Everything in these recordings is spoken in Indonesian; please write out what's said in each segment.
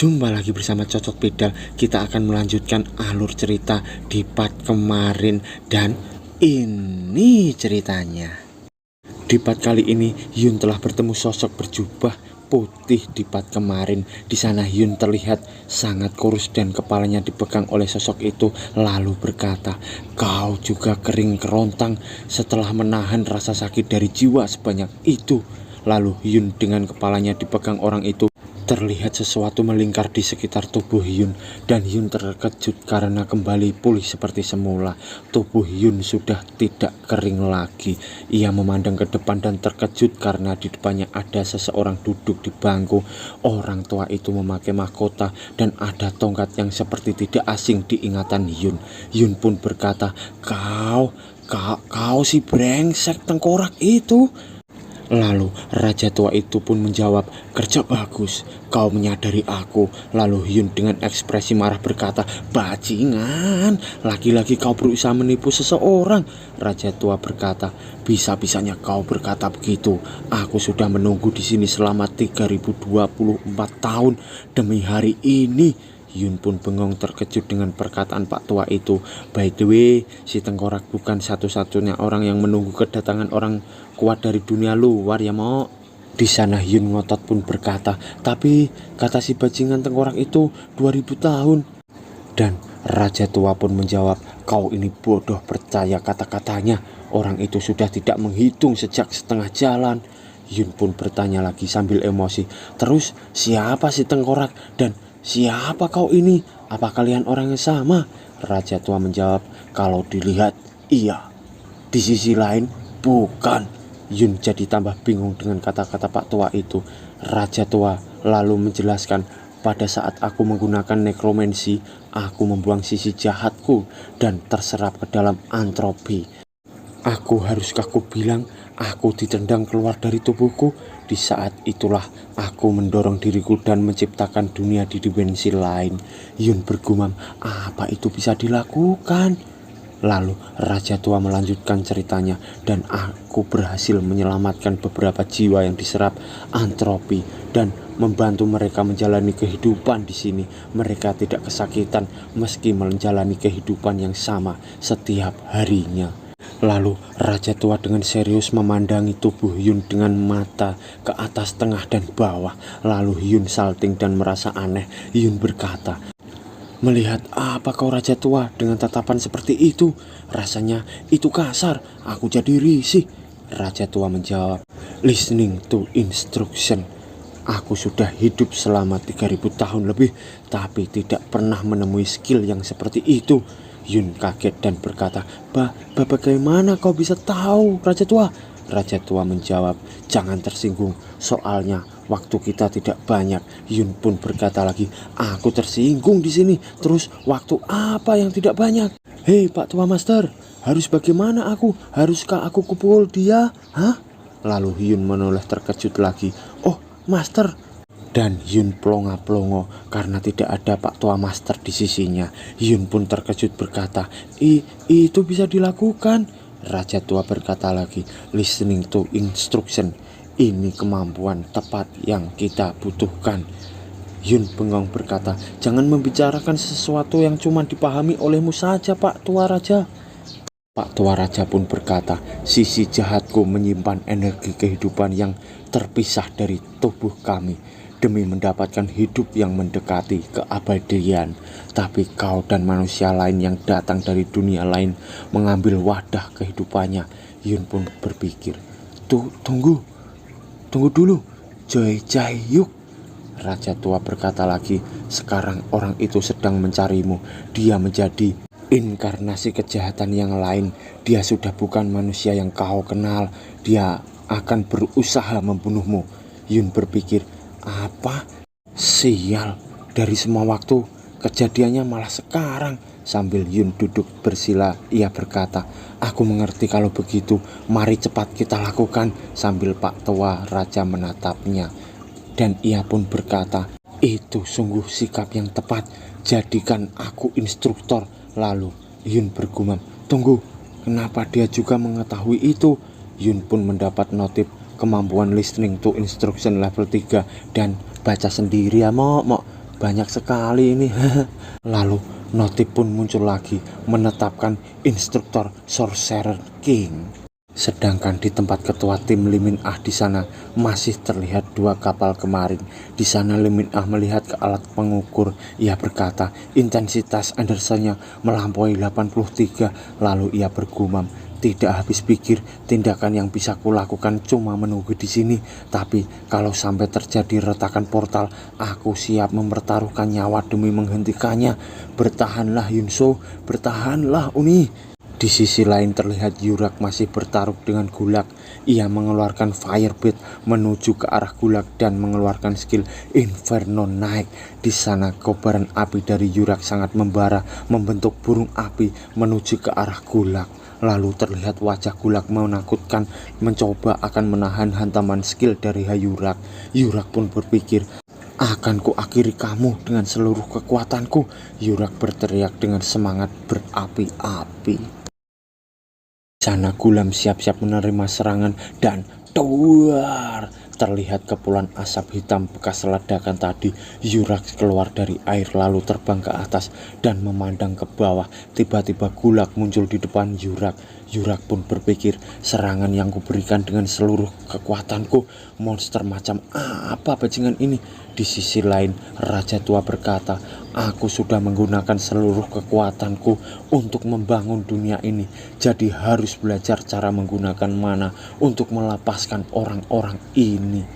Jumpa lagi bersama Cocok Pedal. Kita akan melanjutkan alur cerita di part kemarin. Dan ini ceritanya. Di part kali ini Hyun telah bertemu sosok berjubah putih di part kemarin. Di sana Hyun terlihat sangat kurus dan kepalanya dipegang oleh sosok itu, lalu berkata, "Kau juga kering kerontang setelah menahan rasa sakit dari jiwa sebanyak itu." Lalu Hyun dengan kepalanya dipegang orang itu, terlihat sesuatu melingkar di sekitar tubuh Hyun, dan Hyun terkejut karena kembali pulih seperti semula. Tubuh Hyun sudah tidak kering lagi. Ia memandang ke depan dan terkejut karena di depannya ada seseorang duduk di bangku. Orang tua itu memakai mahkota dan ada tongkat yang seperti tidak asing di ingatan Hyun. Hyun pun berkata, Kau si brengsek tengkorak itu." Lalu raja tua itu pun menjawab, "Kerja bagus, kau menyadari aku." Lalu Hyun dengan ekspresi marah berkata, "Bajingan, lagi-lagi kau berusaha menipu seseorang." Raja tua berkata, "Bisa-bisanya kau berkata begitu. Aku sudah menunggu di sini selama 3024 tahun demi hari ini." Hyun pun bengong terkejut dengan perkataan Pak tua itu. By the way, si tengkorak bukan satu-satunya orang yang menunggu kedatangan orang kuat dari dunia luar ya Mo. Di sana Hyun ngotot pun berkata, "Tapi kata si bajingan tengkorak itu 2000 tahun." Dan raja tua pun menjawab, "Kau ini bodoh percaya kata-katanya. Orang itu sudah tidak menghitung sejak setengah jalan." Hyun pun bertanya lagi sambil emosi, "Terus siapa si tengkorak dan siapa kau ini? Apa kalian orang yang sama?" Raja tua menjawab, "Kalau dilihat, iya. Di sisi lain, bukan." Hyun jadi tambah bingung dengan kata-kata Pak tua itu. Raja tua lalu menjelaskan, "Pada saat aku menggunakan nekromansi, aku membuang sisi jahatku dan terserap ke dalam antropi. Haruskah ku bilang aku ditendang keluar dari tubuhku? Di saat itulah aku mendorong diriku dan menciptakan dunia di dimensi lain." Hyun bergumam, "Apa itu bisa dilakukan?" Lalu raja tua melanjutkan ceritanya, "Dan aku berhasil menyelamatkan beberapa jiwa yang diserap antropi dan membantu mereka menjalani kehidupan di sini. Mereka tidak kesakitan meski menjalani kehidupan yang sama setiap harinya." Lalu raja tua dengan serius memandangi tubuh Hyun dengan mata ke atas, tengah, dan bawah. Lalu Hyun salting dan merasa aneh. Hyun berkata, "Melihat apa kau raja tua dengan tatapan seperti itu? Rasanya itu kasar, aku jadi risih." Raja tua menjawab, "Listening to instruction. Aku sudah hidup selama 3000 tahun lebih, tapi tidak pernah menemui skill yang seperti itu." Hyun kaget dan berkata, Bagaimana kau bisa tahu, Raja Tua?" Raja Tua menjawab, "Jangan tersinggung, soalnya waktu kita tidak banyak." Hyun pun berkata lagi, "Aku tersinggung di sini. Terus waktu apa yang tidak banyak?" "Hei Pak Tua Master, harus bagaimana aku? Haruskah aku pukul dia? Hah?" Lalu Hyun menoleh terkejut lagi. "Oh Master." Dan Hyun plonga-plongo karena tidak ada Pak Tua Master di sisinya. Hyun pun terkejut berkata, Itu bisa dilakukan." Raja Tua berkata lagi, "Listening to instruction. Ini kemampuan tepat yang kita butuhkan." Hyun bengong berkata, "Jangan membicarakan sesuatu yang cuma dipahami olehmu saja, Pak Tua Raja." Pak Tua Raja pun berkata, "Sisi jahatku menyimpan energi kehidupan yang terpisah dari tubuh kami demi mendapatkan hidup yang mendekati keabadian. Tapi kau dan manusia lain yang datang dari dunia lain mengambil wadah kehidupannya." Hyun pun berpikir, Tunggu dulu, Joy Jae-hyuk." Raja tua berkata lagi, "Sekarang orang itu sedang mencarimu. Dia menjadi inkarnasi kejahatan yang lain. Dia sudah bukan manusia yang kau kenal. Dia akan berusaha membunuhmu." Hyun berpikir, "Apa? Sial, dari semua waktu kejadiannya malah sekarang." Sambil Hyun duduk bersila, ia berkata, "Aku mengerti kalau begitu. Mari cepat kita lakukan." Sambil Pak Tua Raja menatapnya, dan ia pun berkata, "Itu sungguh sikap yang tepat. Jadikan aku instruktur." Lalu Hyun bergumam, "Tunggu, kenapa dia juga mengetahui itu?" Hyun pun mendapat notif kemampuan listening to instruction level 3 dan baca sendiri ya Mo. banyak sekali ini. Lalu notif pun muncul lagi menetapkan instruktur Sorcerer King. Sedangkan di tempat ketua tim Limin Ah di sana masih terlihat 2 kapal kemarin. Di sana Limin Ah melihat ke alat pengukur. Ia berkata intensitas Andersonnya melampaui 83. Lalu ia bergumam, tidak habis pikir, tindakan yang bisa kulakukan cuma menunggu di sini. Tapi kalau sampai terjadi retakan portal, aku siap mempertaruhkan nyawa demi menghentikannya. Bertahanlah Yunso, bertahanlah Uni. Di sisi lain terlihat Yurak masih bertarung dengan Gulak. Ia mengeluarkan Firebeat menuju ke arah Gulak dan mengeluarkan skill Inferno naik. Di sana kobaran api dari Yurak sangat membara membentuk burung api menuju ke arah Gulak. Lalu terlihat wajah Gulak menakutkan mencoba akan menahan hantaman skill dari Yurak. Yurak pun berpikir, akan kuakhiri kamu dengan seluruh kekuatanku. Yurak berteriak dengan semangat berapi-api. Sana Gulam siap-siap menerima serangan dan duar, terlihat kepulan asap hitam bekas ledakan tadi. Yurak keluar dari air lalu terbang ke atas dan memandang ke bawah. Tiba-tiba Gulak muncul di depan Yurak. Yurak pun berpikir, serangan yang kuberikan dengan seluruh kekuatanku, monster macam apa bajingan ini? Di sisi lain Raja Tua berkata, aku sudah menggunakan seluruh kekuatanku untuk membangun dunia ini, jadi harus belajar cara menggunakan mana untuk melepaskan orang-orang ini.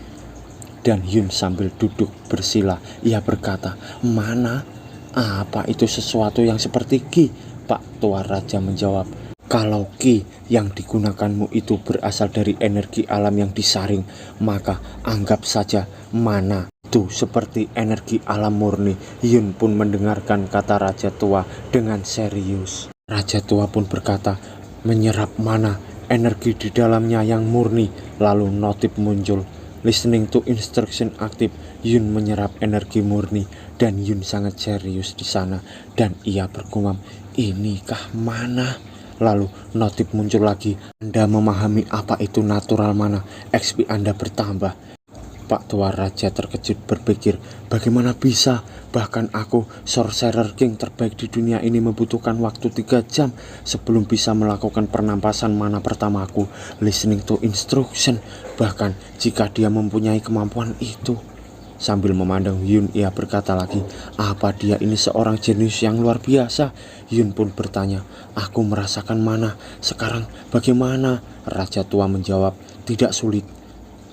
Dan Yun sambil duduk bersila, ia berkata, mana? Apa itu sesuatu yang seperti Ki? Pak Tua Raja menjawab, kalau Ki yang digunakanmu itu berasal dari energi alam yang disaring, maka anggap saja mana itu seperti energi alam murni. Yun pun mendengarkan kata Raja Tua dengan serius. Raja Tua pun berkata, menyerap mana energi di dalamnya yang murni. Lalu notif muncul, listening to instruction aktif. Yun menyerap energi murni dan Yun sangat serius di sana dan ia bergumam, inikah mana? Lalu notif muncul lagi, Anda memahami apa itu natural mana, XP Anda bertambah. Pak Tua Raja terkejut berpikir, bagaimana bisa? Bahkan aku, Sorcerer King terbaik di dunia ini membutuhkan waktu 3 jam sebelum bisa melakukan pernapasan mana pertamaku, listening to instruction. Bahkan jika dia mempunyai kemampuan itu. Sambil memandang Yun, ia berkata lagi, apa dia ini seorang jenius yang luar biasa? Yun pun bertanya, aku merasakan mana. Sekarang bagaimana? Raja Tua menjawab, tidak sulit.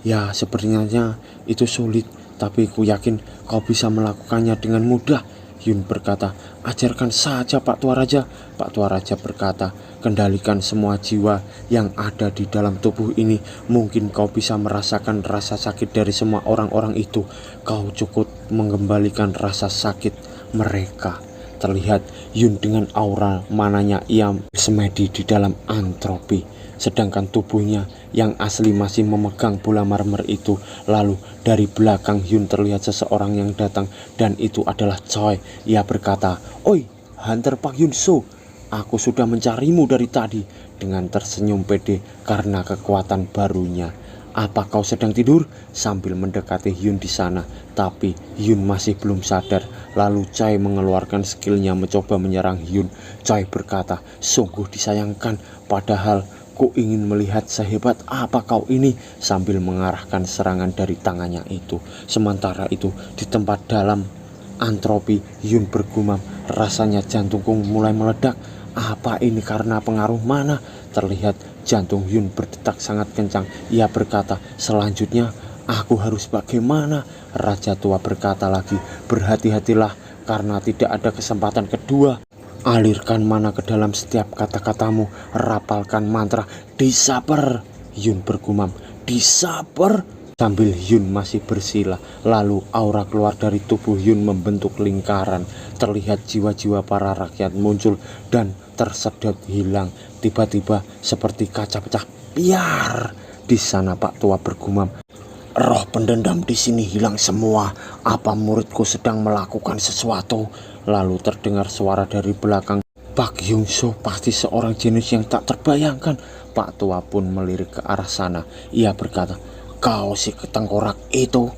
Ya, sebenarnya itu sulit, tapi ku yakin kau bisa melakukannya dengan mudah. Yun berkata, ajarkan saja Pak Tua Raja. Pak Tua Raja berkata, kendalikan semua jiwa yang ada di dalam tubuh ini. Mungkin kau bisa merasakan rasa sakit dari semua orang-orang itu. Kau cukup mengembalikan rasa sakit mereka. Terlihat Yun dengan aura mananya ia semedi di dalam antropi, sedangkan tubuhnya yang asli masih memegang bola marmer itu. Lalu dari belakang Yun terlihat seseorang yang datang dan itu adalah Choi. Ia berkata, oi Hunter Pak Yunso, aku sudah mencarimu dari tadi. Dengan tersenyum pede karena kekuatan barunya. Apa kau sedang tidur? Sambil mendekati Yun di sana, tapi Yun masih belum sadar. Lalu Choi mengeluarkan skillnya mencoba menyerang Yun. Choi berkata, sungguh disayangkan, padahal ku ingin melihat sehebat apa kau ini, sambil mengarahkan serangan dari tangannya itu. Sementara itu di tempat dalam antropi, Yun bergumam, rasanya jantungku mulai meledak. Apa ini karena pengaruh mana? Terlihat jantung Yun berdetak sangat kencang. Ia berkata, selanjutnya aku harus bagaimana? Raja Tua berkata lagi, berhati-hatilah karena tidak ada kesempatan kedua. Alirkan mana ke dalam setiap kata-katamu. Rapalkan mantra disaper. Yun bergumam, disaper. Sambil Yun masih bersila, lalu aura keluar dari tubuh Yun membentuk lingkaran. Terlihat jiwa-jiwa para rakyat muncul dan tersedot hilang. Tiba-tiba seperti kaca pecah, piar. Di sana Pak Tua bergumam, roh pendendam di sini hilang semua. Apa muridku sedang melakukan sesuatu? Lalu terdengar suara dari belakang, Pak Yungso pasti seorang jenius yang tak terbayangkan. Pak Tua pun melirik ke arah sana. Ia berkata, kau si ketengkorak itu.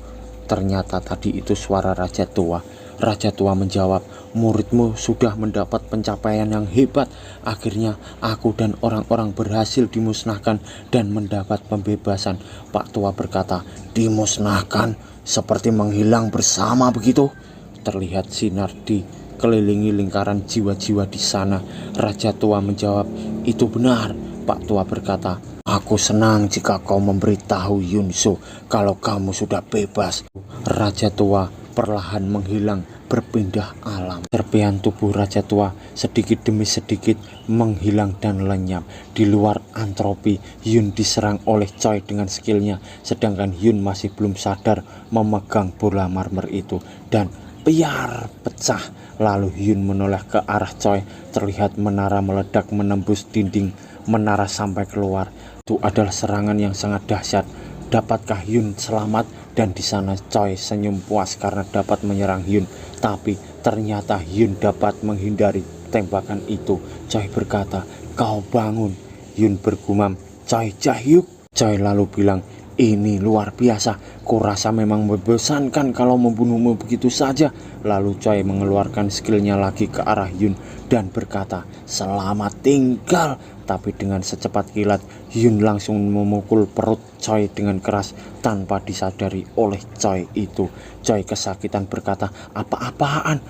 Ternyata tadi itu suara Raja Tua. Raja tua menjawab, muridmu sudah mendapat pencapaian yang hebat. Akhirnya aku dan orang-orang berhasil dimusnahkan dan mendapat pembebasan. Pak tua berkata, dimusnahkan? Seperti menghilang bersama begitu? Terlihat sinar di kelilingi lingkaran jiwa-jiwa di sana. Raja tua menjawab, itu benar. Pak tua berkata, aku senang jika kau memberitahu Yunso kalau kamu sudah bebas. Raja tua perlahan menghilang, berpindah alam. Serpihan tubuh raja tua sedikit demi sedikit menghilang dan lenyap. Di luar antropi, Yun diserang oleh Choi dengan skillnya, sedangkan Yun masih belum sadar memegang bola marmer itu, dan piar pecah. Lalu Yun menoleh ke arah Choi. Terlihat menara meledak menembus dinding menara sampai keluar. Itu adalah serangan yang sangat dahsyat. Dapatkah Yun selamat? Dan di sana Choi senyum puas karena dapat menyerang Yun. Tapi ternyata Yun dapat menghindari tembakan itu. Choi berkata, kau bangun. Yun bergumam, Choi Jahyuk. Choi lalu bilang, ini luar biasa. Kurasa memang membosankan kalau membunuhmu begitu saja. Lalu Choi mengeluarkan skillnya lagi ke arah Yun dan berkata, selamat tinggal. Tapi dengan secepat kilat, Yun langsung memukul perut Choi dengan keras tanpa disadari oleh Choi itu. Choi kesakitan berkata, apa-apaan?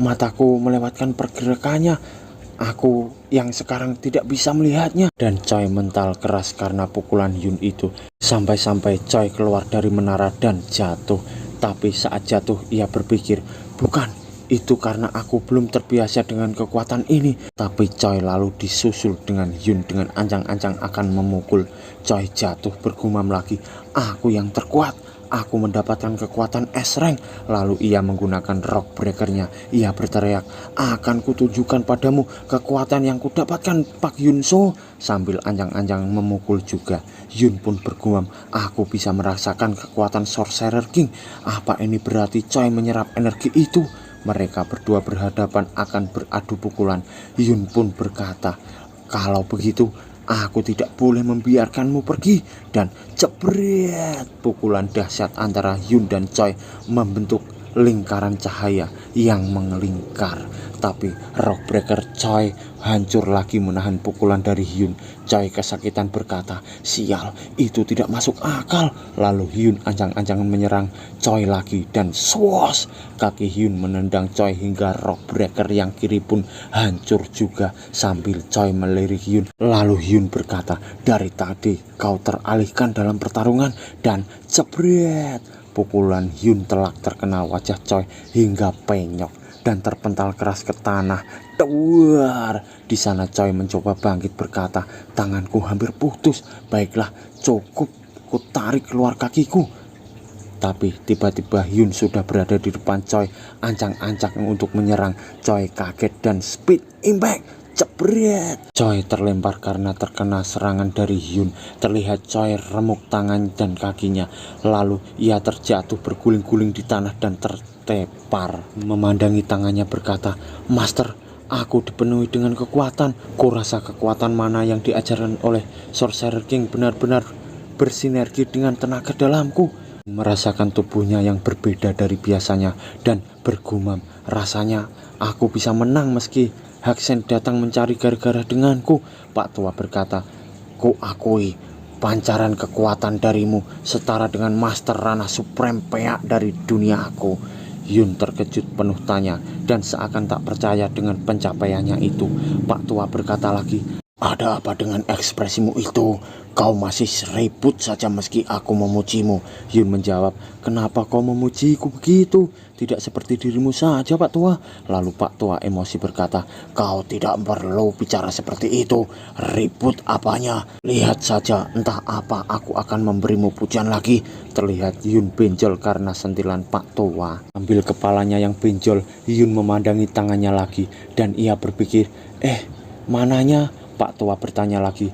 Mataku melewatkan pergerakannya. Aku yang sekarang tidak bisa melihatnya. Dan Choi mental keras karena pukulan Yun itu. Sampai-sampai Choi keluar dari menara dan jatuh. Tapi saat jatuh ia berpikir, bukan, itu karena aku belum terbiasa dengan kekuatan ini. Tapi Choi lalu disusul dengan Yun dengan ancang-ancang akan memukul. Choi jatuh bergumam lagi, aku yang terkuat. Aku mendapatkan kekuatan S-Rank. Lalu ia menggunakan rock breakernya. Ia berteriak, akan kutunjukkan padamu kekuatan yang kudapatkan Pak Yunso. Sambil anjang-anjang memukul juga. Yun pun bergumam, aku bisa merasakan kekuatan Sorcerer King. Apa ini berarti Choi menyerap energi itu? Mereka berdua berhadapan akan beradu pukulan. Yun pun berkata, kalau begitu aku tidak boleh membiarkanmu pergi. Dan jebret, pukulan dahsyat antara Yun dan Choi membentuk lingkaran cahaya yang mengelingkar. Tapi Rockbreaker Choi hancur lagi menahan pukulan dari Hyun. Choi kesakitan berkata, sial, itu tidak masuk akal. Lalu Hyun ancang-ancang menyerang Choi lagi dan swoosh, kaki Hyun menendang Choi hingga Rockbreaker yang kiri pun hancur juga sambil Choi melirik Hyun. Lalu Hyun berkata, dari tadi kau teralihkan dalam pertarungan. Dan jebret, pukulan Hyun telak terkena wajah Choi hingga penyok dan terpental keras ke tanah. Duar. Di sana Choi mencoba bangkit berkata, tanganku hampir putus. Baiklah, cukup, ku tarik keluar kakiku. Tapi tiba-tiba Hyun sudah berada di depan Choi, ancang-ancang untuk menyerang. Choi kaget dan speed impact. Jebret. Choi terlempar karena terkena serangan dari Hyun. Terlihat Choi remuk tangan dan kakinya. Lalu ia terjatuh berguling-guling di tanah dan tertepar. Memandangi tangannya berkata, Master, aku dipenuhi dengan kekuatan. Kurasa kekuatan mana yang diajarkan oleh Sorcerer King benar-benar bersinergi dengan tenaga dalamku. Merasakan tubuhnya yang berbeda dari biasanya dan bergumam, rasanya aku bisa menang meski Hakshen datang mencari gara-gara denganku. Pak tua berkata, ku akui pancaran kekuatan darimu setara dengan Master Ranah Supreme Peak dari dunia aku. Yun terkejut penuh tanya dan seakan tak percaya dengan pencapaiannya itu. Pak tua berkata lagi, ada apa dengan ekspresimu itu? Kau masih ribut saja meski aku memujimu. Yun menjawab, kenapa kau memujiku begitu? Tidak seperti dirimu saja, Pak Tua. Lalu Pak Tua emosi berkata, kau tidak perlu bicara seperti itu. Ribut apanya? Lihat saja, entah apa aku akan memberimu pujian lagi. Terlihat Yun benjol karena sentilan Pak Tua. Ambil kepalanya yang benjol, Yun memandangi tangannya lagi dan ia berpikir, mananya? Pak tua bertanya lagi,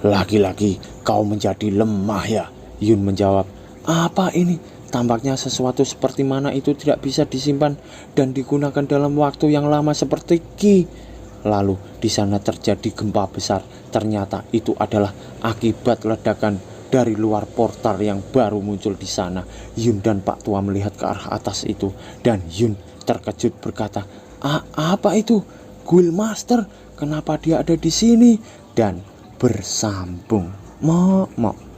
lagi-lagi kau menjadi lemah ya? Yun menjawab, apa ini? Tampaknya sesuatu seperti mana itu tidak bisa disimpan dan digunakan dalam waktu yang lama seperti Ki. Lalu di sana terjadi gempa besar. Ternyata itu adalah akibat ledakan dari luar portal yang baru muncul di sana. Yun dan Pak Tua melihat ke arah atas itu, dan Yun terkejut berkata, Apa itu? Guild Master? Kenapa dia ada di sini?" Dan bersambung. Mok, mok.